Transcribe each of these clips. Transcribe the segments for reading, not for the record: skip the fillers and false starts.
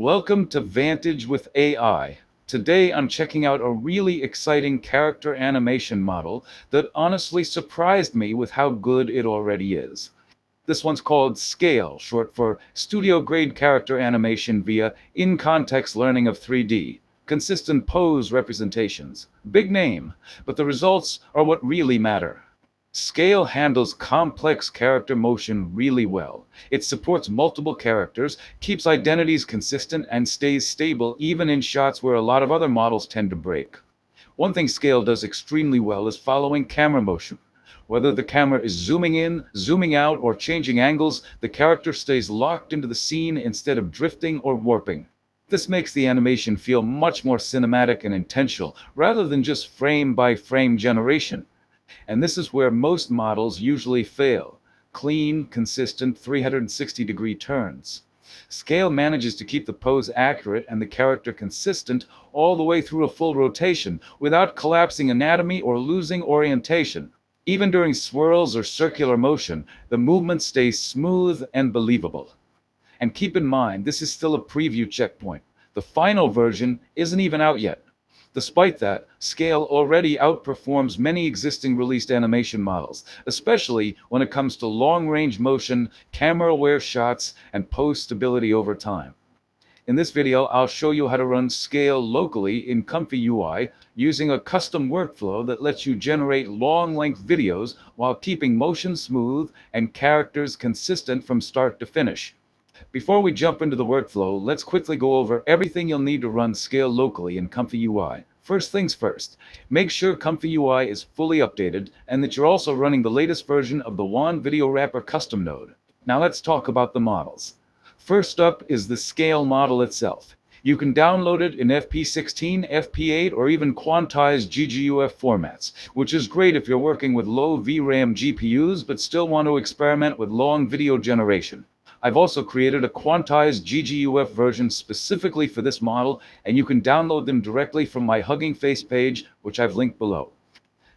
Welcome to Vantage with AI. Today I'm checking out a really exciting character animation model that honestly surprised me with how good it already is. This one's called SCAIL, short for Studio Grade Character Animation via In-Context Learning of 3D. Consistent pose representations. Big name, but the results are what really matter. SCAIL handles complex character motion really well. It supports multiple characters, keeps identities consistent, and stays stable even in shots where a lot of other models tend to break. One thing SCAIL does extremely well is following camera motion. Whether the camera is zooming in, zooming out, or changing angles, the character stays locked into the scene instead of drifting or warping. This makes the animation feel much more cinematic and intentional, rather than just frame-by-frame generation. And this is where most models usually fail. Clean, consistent 360-degree turns. SCAIL manages to keep the pose accurate and the character consistent all the way through a full rotation without collapsing anatomy or losing orientation. Even during swirls or circular motion, the movement stays smooth and believable. And keep in mind, this is still a preview checkpoint. The final version isn't even out yet. Despite that, SCAIL already outperforms many existing released animation models, especially when it comes to long-range motion, camera-aware shots, and pose stability over time. In this video, I'll show you how to run SCAIL locally in ComfyUI using a custom workflow that lets you generate long-length videos while keeping motion smooth and characters consistent from start to finish. Before we jump into the workflow, let's quickly go over everything you'll need to run SCAIL locally in ComfyUI. First things first, make sure ComfyUI is fully updated and that you're also running the latest version of the WAN Video Wrapper custom node. Now let's talk about the models. First up is the SCAIL model itself. You can download it in FP16, FP8, or even quantized GGUF formats, which is great if you're working with low VRAM GPUs but still want to experiment with long video generation. I've also created a quantized GGUF version specifically for this model, and you can download them directly from my Hugging Face page, which I've linked below.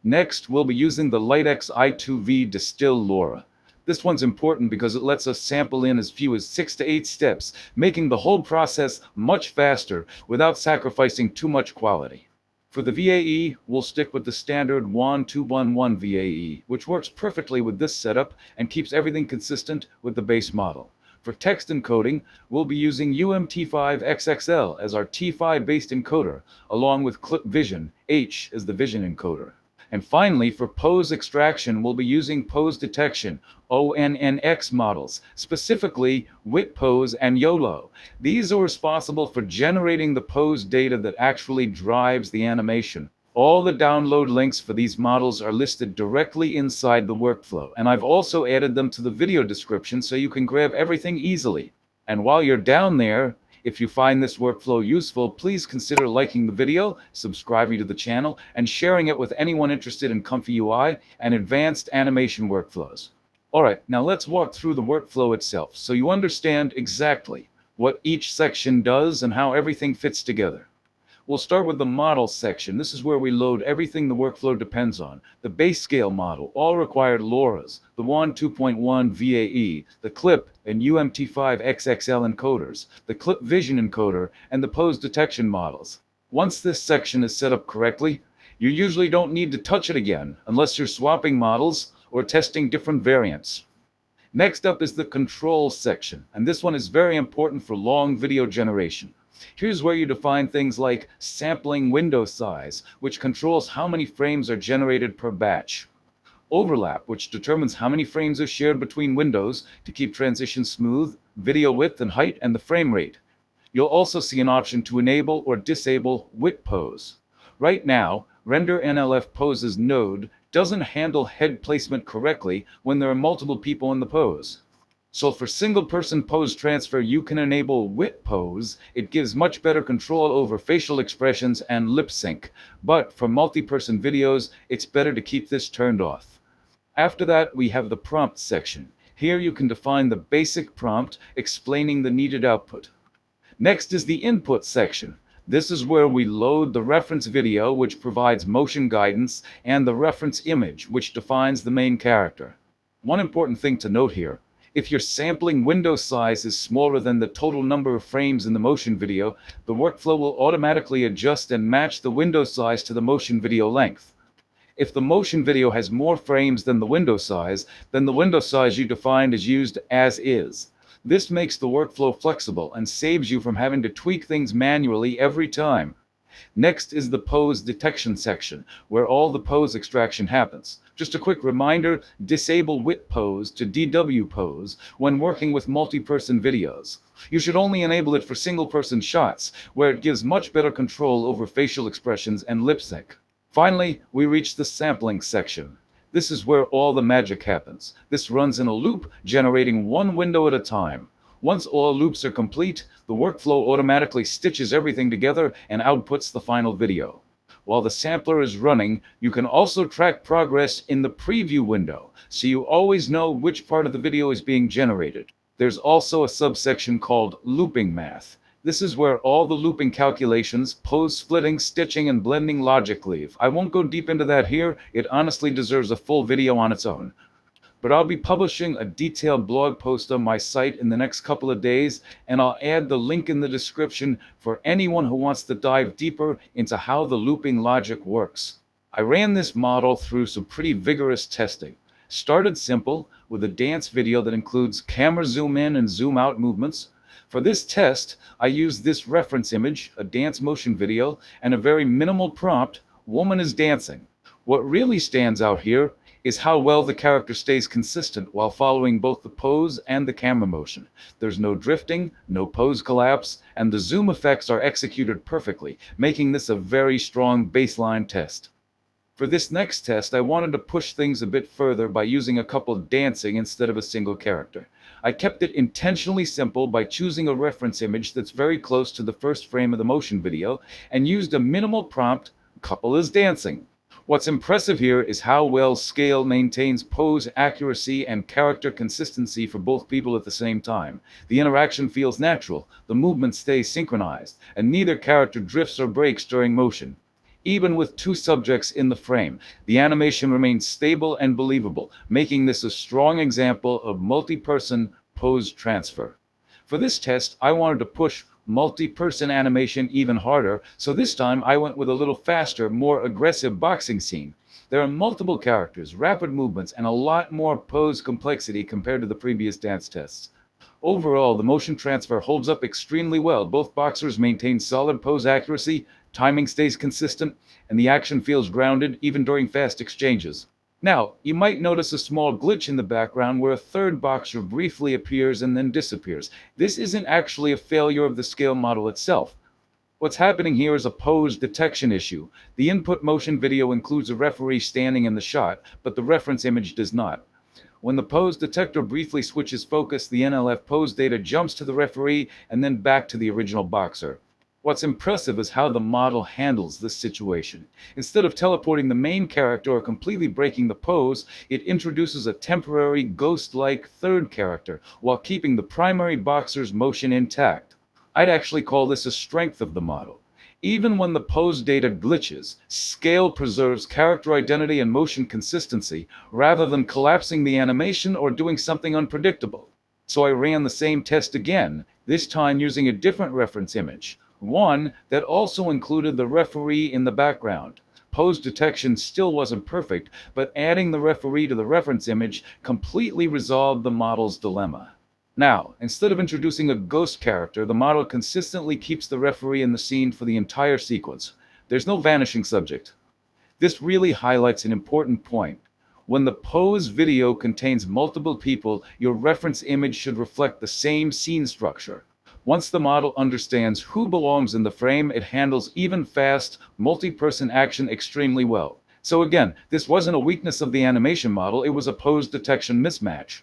Next, we'll be using the LightX i2V Distill LoRa. This one's important because it lets us sample in as few as 6 to 8 steps, making the whole process much faster without sacrificing too much quality. For the VAE, we'll stick with the standard WAN 211 VAE, which works perfectly with this setup and keeps everything consistent with the base model. For text encoding, we'll be using UMT5XXL as our T5-based encoder, along with Clip Vision H as the vision encoder. And finally, for pose extraction, we'll be using pose detection, ONNX models, specifically WitPose and YOLO. These are responsible for generating the pose data that actually drives the animation. All the download links for these models are listed directly inside the workflow, and I've also added them to the video description so you can grab everything easily. And while you're down there, if you find this workflow useful, please consider liking the video, subscribing to the channel, and sharing it with anyone interested in ComfyUI and advanced animation workflows. Alright, now let's walk through the workflow itself so you understand exactly what each section does and how everything fits together. We'll start with the model section. This is where we load everything the workflow depends on. The base scale model, all required LoRa's, the WAN 2.1 VAE, the Clip and UMT5XXL encoders, the Clip Vision encoder, and the pose detection models. Once this section is set up correctly, you usually don't need to touch it again unless you're swapping models or testing different variants. Next up is the control section, and this one is very important for long video generation. Here's where you define things like sampling window size, which controls how many frames are generated per batch. Overlap, which determines how many frames are shared between windows to keep transitions smooth, video width and height, and the frame rate. You'll also see an option to enable or disable WitPose. Right now, Render NLF Poses node doesn't handle head placement correctly when there are multiple people in the pose. So for single-person pose transfer, you can enable WitPose. It gives much better control over facial expressions and lip sync. But for multi-person videos, it's better to keep this turned off. After that, we have the prompt section. Here you can define the basic prompt explaining the needed output. Next is the input section. This is where we load the reference video, which provides motion guidance, and the reference image, which defines the main character. One important thing to note here If your sampling window size is smaller than the total number of frames in the motion video, the workflow will automatically adjust and match the window size to the motion video length. If the motion video has more frames than the window size, then the window size you defined is used as is. This makes the workflow flexible and saves you from having to tweak things manually every time. Next is the pose detection section, where all the pose extraction happens. Just a quick reminder, disable WIT pose to DW pose when working with multi-person videos. You should only enable it for single-person shots, where it gives much better control over facial expressions and lip sync. Finally, we reach the sampling section. This is where all the magic happens. This runs in a loop, generating one window at a time. Once all loops are complete, the workflow automatically stitches everything together and outputs the final video. While the sampler is running, you can also track progress in the preview window, so you always know which part of the video is being generated. There's also a subsection called looping math. This is where all the looping calculations, pose splitting, stitching, and blending logic live. I won't go deep into that here, it honestly deserves a full video on its own. But I'll be publishing a detailed blog post on my site in the next couple of days, and I'll add the link in the description for anyone who wants to dive deeper into how the looping logic works. I ran this model through some pretty vigorous testing. Started simple with a dance video that includes camera zoom in and zoom out movements. For this test, I used this reference image, a dance motion video, and a very minimal prompt, "Woman is dancing." What really stands out here is how well the character stays consistent while following both the pose and the camera motion. There's no drifting, no pose collapse, and the zoom effects are executed perfectly, making this a very strong baseline test. For this next test, I wanted to push things a bit further by using a couple dancing instead of a single character. I kept it intentionally simple by choosing a reference image that's very close to the first frame of the motion video and used a minimal prompt, "Couple is dancing." What's impressive here is how well SCAIL maintains pose accuracy and character consistency for both people at the same time. The interaction feels natural, the movement stays synchronized, and neither character drifts or breaks during motion. Even with two subjects in the frame, the animation remains stable and believable, making this a strong example of multi-person pose transfer. For this test, I wanted to push multi-person animation even harder, so this time I went with a little faster, more aggressive boxing scene. There are multiple characters, rapid movements, and a lot more pose complexity compared to the previous dance tests. Overall, the motion transfer holds up extremely well. Both boxers maintain solid pose accuracy, timing stays consistent, and the action feels grounded even during fast exchanges. Now, you might notice a small glitch in the background where a third boxer briefly appears and then disappears. This isn't actually a failure of the SCAIL model itself. What's happening here is a pose detection issue. The input motion video includes a referee standing in the shot, but the reference image does not. When the pose detector briefly switches focus, the NLF pose data jumps to the referee and then back to the original boxer. What's impressive is how the model handles this situation. Instead of teleporting the main character or completely breaking the pose, it introduces a temporary ghost-like third character while keeping the primary boxer's motion intact. I'd actually call this a strength of the model. Even when the pose data glitches, SCAIL preserves character identity and motion consistency rather than collapsing the animation or doing something unpredictable. So I ran the same test again, this time using a different reference image. One that also included the referee in the background. Pose detection still wasn't perfect, but adding the referee to the reference image completely resolved the model's dilemma. Now, instead of introducing a ghost character, the model consistently keeps the referee in the scene for the entire sequence. There's no vanishing subject. This really highlights an important point. When the pose video contains multiple people, your reference image should reflect the same scene structure. Once the model understands who belongs in the frame, it handles even fast, multi-person action extremely well. So again, this wasn't a weakness of the animation model, it was a pose detection mismatch.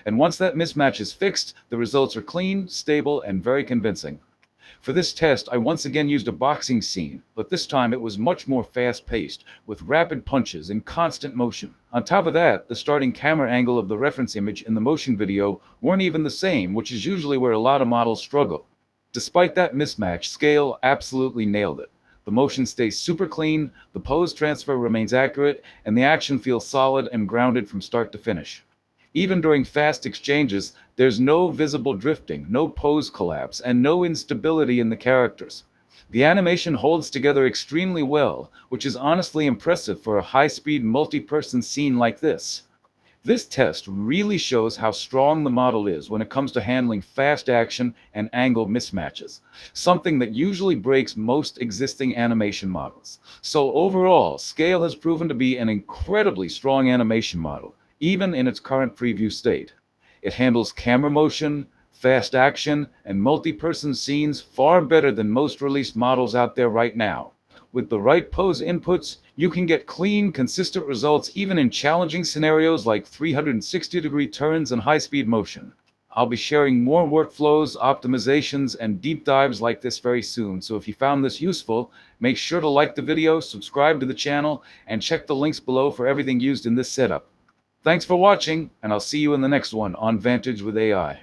And once that mismatch is fixed, the results are clean, stable, and very convincing. For this test, I once again used a boxing scene, but this time it was much more fast-paced, with rapid punches and constant motion. On top of that, the starting camera angle of the reference image and the motion video weren't even the same, which is usually where a lot of models struggle. Despite that mismatch, SCAIL absolutely nailed it. The motion stays super clean, the pose transfer remains accurate, and the action feels solid and grounded from start to finish. Even during fast exchanges, there's no visible drifting, no pose collapse, and no instability in the characters. The animation holds together extremely well, which is honestly impressive for a high-speed multi-person scene like this. This test really shows how strong the model is when it comes to handling fast action and angle mismatches, something that usually breaks most existing animation models. So overall, Scale has proven to be an incredibly strong animation model, even in its current preview state. It handles camera motion, fast action, and multi-person scenes far better than most released models out there right now. With the right pose inputs, you can get clean, consistent results even in challenging scenarios like 360-degree turns and high-speed motion. I'll be sharing more workflows, optimizations, and deep dives like this very soon, so if you found this useful, make sure to like the video, subscribe to the channel, and check the links below for everything used in this setup. Thanks for watching, and I'll see you in the next one on Vantage with AI.